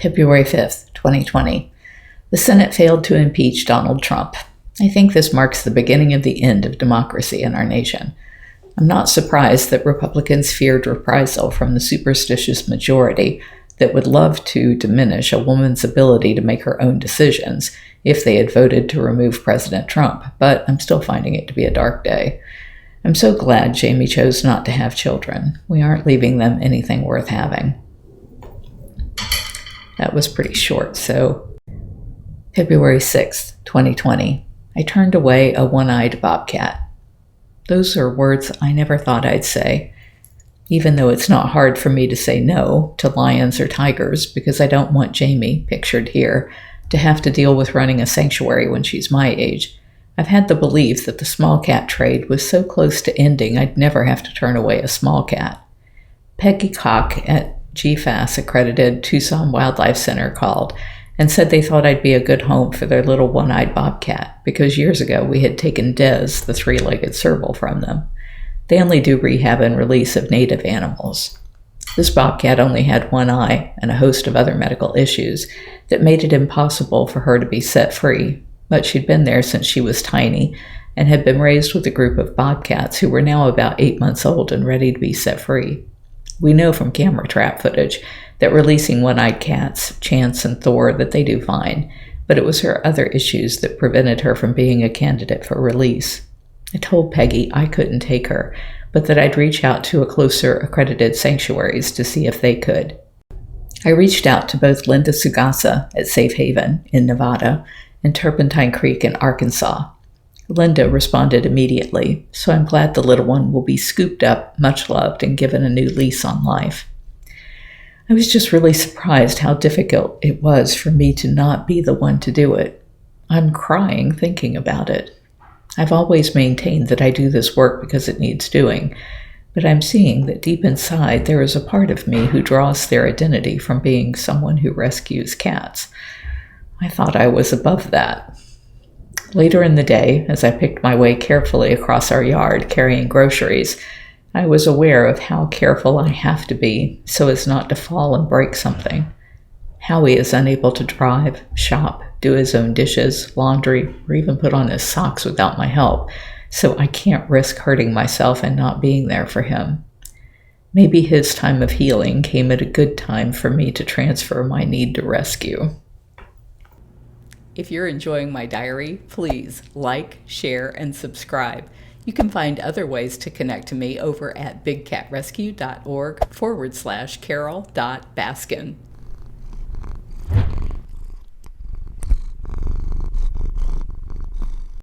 February 5th, 2020. The Senate failed to impeach Donald Trump. I think this marks the beginning of the end of democracy in our nation. I'm not surprised that Republicans feared reprisal from the superstitious majority that would love to diminish a woman's ability to make her own decisions if they had voted to remove President Trump, but I'm still finding it to be a dark day. I'm so glad Jamie chose not to have children. We aren't leaving them anything worth having. That was pretty short, so February 6th, 2020. I turned away a one-eyed bobcat. Those are words I never thought I'd say, even though it's not hard for me to say no to lions or tigers because I don't want Jamie, pictured here, to have to deal with running a sanctuary when she's my age. I've had the belief that the small cat trade was so close to ending I'd never have to turn away a small cat. Peggy Koch at GFAS accredited Tucson Wildlife Center called and said they thought I'd be a good home for their little one-eyed bobcat because years ago we had taken Des, the three-legged serval, from them. They only do rehab and release of native animals. This bobcat only had one eye and a host of other medical issues that made it impossible for her to be set free, but she'd been there since she was tiny and had been raised with a group of bobcats who were now about 8 months old and ready to be set free. We know from camera trap footage that releasing one-eyed cats, Chance and Thor, that they do fine, but it was her other issues that prevented her from being a candidate for release. I told Peggy I couldn't take her, but that I'd reach out to a closer accredited sanctuaries to see if they could. I reached out to both Lynda Sugasa at Safe Haven in Nevada and Turpentine Creek in Arkansas. Lynda responded immediately, so I'm glad the little one will be scooped up, much loved, and given a new lease on life. I was just really surprised how difficult it was for me to not be the one to do it. I'm crying thinking about it. I've always maintained that I do this work because it needs doing, but I'm seeing that deep inside there is a part of me who draws their identity from being someone who rescues cats. I thought I was above that. Later in the day, as I picked my way carefully across our yard carrying groceries, I was aware of how careful I have to be so as not to fall and break something. Howie is unable to drive, shop, do his own dishes, laundry, or even put on his socks without my help, so I can't risk hurting myself and not being there for him. Maybe his time of healing came at a good time for me to transfer my need to rescue. If you're enjoying my diary, please like, share, and subscribe. You can find other ways to connect to me over at bigcatrescue.org/Carole.Baskin.